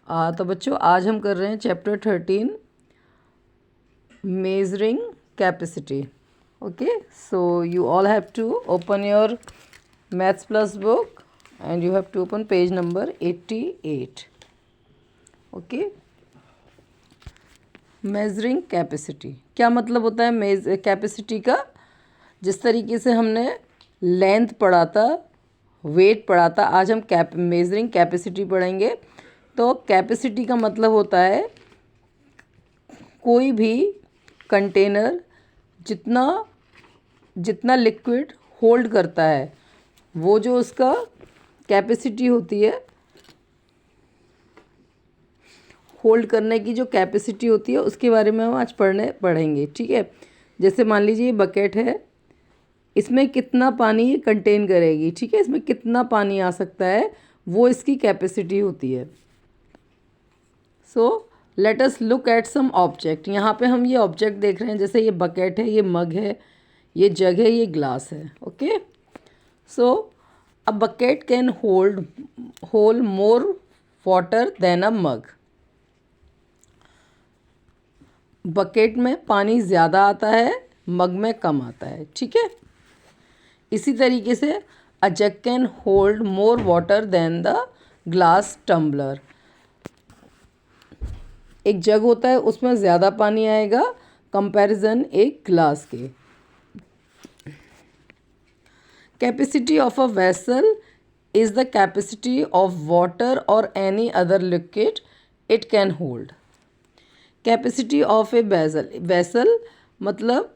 तो बच्चों आज हम कर रहे हैं chapter 13 measuring capacity. Okay, so you all have to open your maths plus book and you have to open page number 88. Okay, measuring capacity क्या मतलब होता है कैपेसिटी का? जिस तरीके से हमने लेंथ पढ़ा था, वेट पढ़ा था, आज हम मेजरिंग कैपेसिटी पढ़ेंगे. तो कैपेसिटी का मतलब होता है कोई भी कंटेनर जितना लिक्विड होल्ड करता है, वो जो उसका कैपेसिटी होती है, होल्ड करने की जो कैपेसिटी होती है, उसके बारे में हम आज पढ़ेंगे. ठीक है, जैसे मान लीजिए ये बकेट है, इसमें कितना पानी ये कंटेन करेगी. ठीक है, इसमें कितना पानी आ सकता है, वो इसकी कैपेसिटी होती है. So let us look at some object. यहाँ पे हम ये ऑब्जेक्ट देख रहे हैं, जैसे ये बकेट है, ये मग है, ये जग है, ये ग्लास है. Okay, so a bucket can hold more water than a mug. Bucket में पानी ज़्यादा आता है, मग में कम आता है. ठीक है, इसी तरीके से a jug can hold more water than the glass tumbler. एक जग होता है, उसमें ज़्यादा पानी आएगा कंपैरिजन एक ग्लास के. Capacity of a vessel is the capacity of water और any other liquid it can hold. Capacity of a vessel मतलब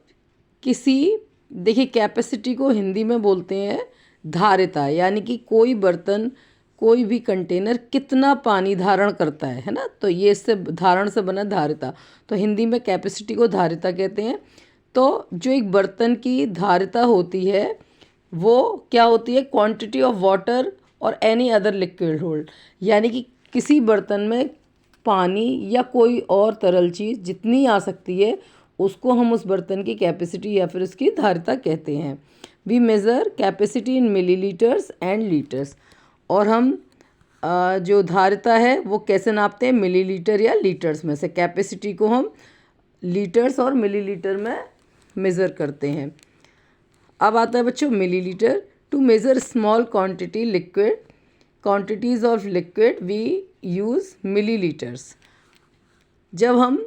देखिए कैपेसिटी को हिंदी में बोलते हैं धारिता, यानी कि कोई बर्तन, कोई भी कंटेनर कितना पानी धारण करता है ना. तो ये इससे धारण से बना धारिता, तो हिंदी में कैपेसिटी को धारिता कहते हैं. तो जो एक बर्तन की धारिता होती है वो क्या होती है? क्वांटिटी ऑफ वाटर और एनी अदर लिक्विड होल्ड, यानी कि किसी बर्तन में पानी या कोई और तरल चीज़ जितनी आ सकती है, उसको हम उस बर्तन की कैपेसिटी या फिर उसकी धारिता कहते हैं. We measure capacity in millilitres and litres. और हम जो धारिता है वो कैसे नापते हैं? मिलीलीटर या लीटर्स में से. कैपेसिटी को हम लीटर्स और मिलीलीटर में मेज़र करते हैं. अब आता है बच्चों millilitre. To measure small quantity liquid, quantities of liquid we use millilitres. जब हम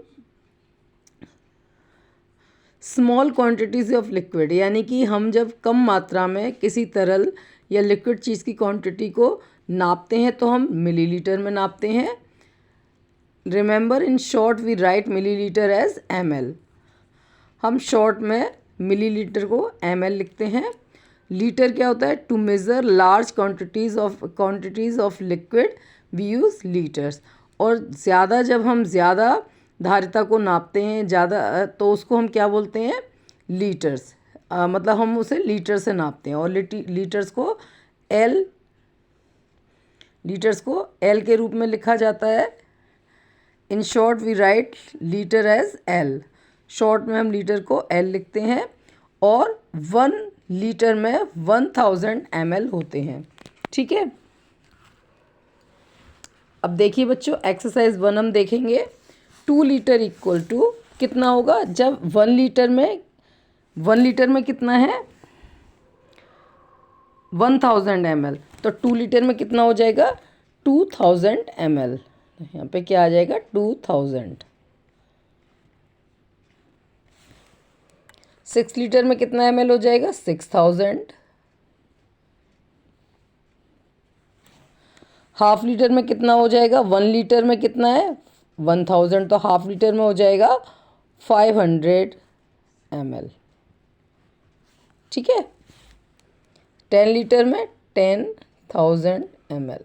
स्मॉल क्वांटिटीज़ ऑफ लिक्विड, यानी कि हम जब कम मात्रा में किसी तरल या लिक्विड चीज़ की क्वांटिटी को नापते हैं तो हम मिलीलीटर में नापते हैं. Remember in short we write millilitre as ml. हम शॉर्ट में मिलीलीटर को ml लिखते हैं. लीटर क्या होता है? To measure large quantities of liquid we use litres. और ज़्यादा, जब हम ज़्यादा धारिता को नापते हैं ज़्यादा, तो उसको हम क्या बोलते हैं? लीटर्स. मतलब हम उसे लीटर से नापते हैं. और लीटर्स को एल के रूप में लिखा जाता है. In short we write litre as L. Short में हम लीटर को एल लिखते हैं. और 1 लीटर में 1000 ml होते हैं. ठीक है, अब देखिए बच्चों एक्सरसाइज 1 हम देखेंगे. 2 लीटर इक्वल टू कितना होगा? जब 1 लीटर में कितना है? 1000 ml. तो 2 लीटर में कितना हो जाएगा? 2000 ml. यहाँ पे क्या आ जाएगा? 2000. 6 लीटर में कितना ml हो जाएगा? 6000. हाफ लीटर में कितना हो जाएगा? 1 लीटर में कितना है? 1000. तो हाफ लीटर में हो जाएगा 500 ml. ठीक है, 10 लीटर में 10,000 ml.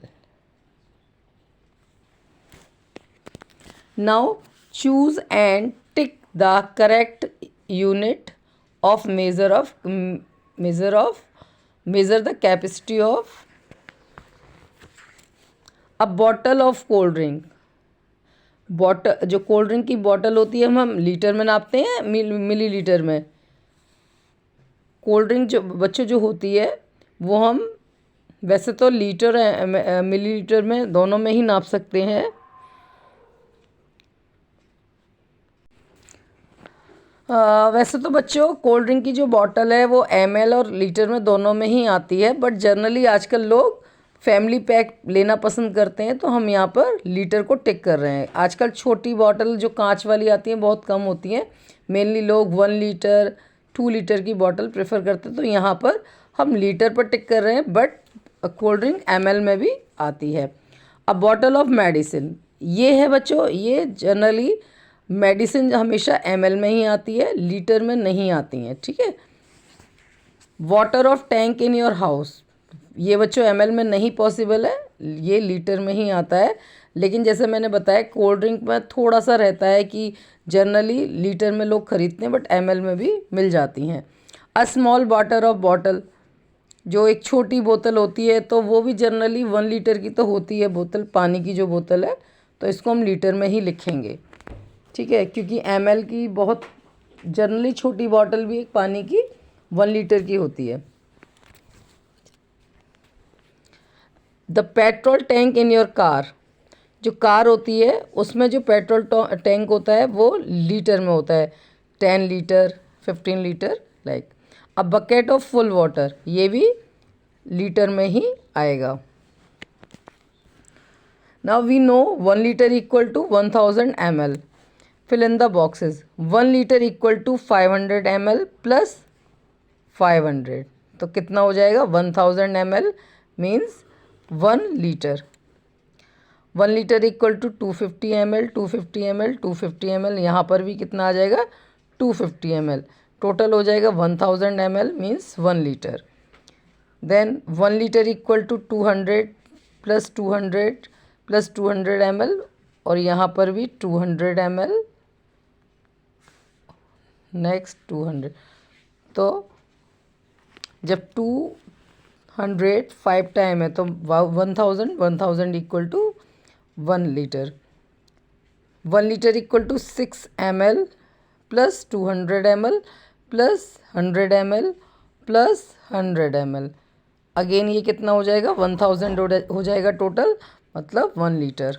Now choose and tick the correct unit of measure the capacity of a bottle of cold drink. Bottle, जो कोल्ड ड्रिंक की बॉटल होती है, हम लीटर में नापते हैं मिलीलीटर में. कोल्ड ड्रिंक जो बच्चों जो होती है वो हम वैसे तो लीटर मिलीलीटर में दोनों में ही नाप सकते हैं, वैसे तो बच्चों कोल्ड ड्रिंक की जो बॉटल है वो ml और लीटर में दोनों में ही आती है, बट जनरली आजकल लोग फैमिली पैक लेना पसंद करते हैं, तो हम यहाँ पर लीटर को टिक कर रहे हैं। आजकल छोटी बॉटल जो कांच वाली आती हैं बहुत कम होती हैं, मेनली लोग 1 लीटर 2 लीटर की बॉटल प्रेफर करते हैं, तो यहाँ पर हम लीटर पर टिक कर रहे हैं, बट कोल्ड ड्रिंक ml में भी आती है। अब बॉटल ऑफ मेडिसिन, ये है बच्चों, ये जनरली मेडिसिन हमेशा ml में ही आती है, लीटर में नहीं आती हैं, ठीक है। Water of tank in your house, ये बच्चों ml में नहीं पॉसिबल है, ये लीटर में ही आता है। लेकिन जैसे मैंने बताया कोल्ड ड्रिंक में थोड़ा सा रहता है कि जनरली लीटर में लोग खरीदते हैं, बट ml में भी मिल जाती हैं। A small water of bottle, जो एक छोटी बोतल होती है, तो वो भी जनरली 1 लीटर की तो होती है बोतल, पानी की जो बोतल है, तो इसको हम लीटर में ही लिखेंगे, ठीक है, क्योंकि ml की बहुत जनरली छोटी बॉटल भी एक पानी की 1 लीटर की होती है। The petrol tank in your car, जो कार होती है उसमें जो पेट्रोल टैंक होता है वो लीटर में होता है, 10 litre 15 litre like. A bucket of full water, ये भी लीटर में ही आएगा। Now we know 1 litre equal to 1000 ml, fill in the boxes। 1 litre equal to 500 ml plus 500, तो कितना हो जाएगा 1000 ml means 1 litre. 1 litre equal to 250 ml 250 ml 250 ml, यहाँ पर भी कितना आ जाएगा 250 ml, टोटल हो जाएगा 1000 ml means 1 litre. Then 1 litre equal to 200 plus 200 plus 200 ml, और यहाँ पर भी 200 ml, नेक्स्ट 200, तो जब 200 5 टाइम है तो 1000 equal to 1 litre. 1 litre equal to 6 ml plus 200 ml plus 100 ml plus 100 ml, again ये कितना हो जाएगा 1000 हो जाएगा टोटल, मतलब 1 litre.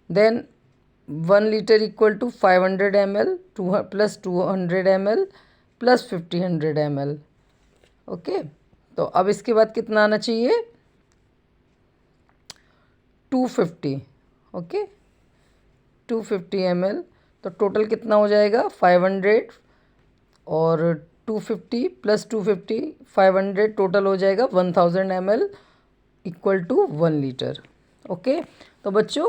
Then 1 litre equal to 500 ml plus 200 ml plus 1500 ml, okay. तो अब इसके बाद कितना आना चाहिए 250, ओके 250 ml, तो टोटल कितना हो जाएगा 500 और 250 प्लस 250 500, टोटल हो जाएगा 1000 ml equal to 1 litre, okay. तो बच्चों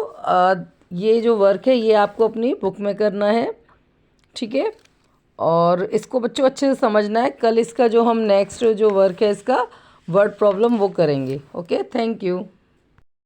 ये जो वर्क है ये आपको अपनी बुक में करना है, ठीक है, और इसको बच्चों अच्छे से समझना है। कल इसका जो हम नेक्स्ट जो वर्क है इसका वर्ड प्रॉब्लम वो करेंगे, ओके। Thank you.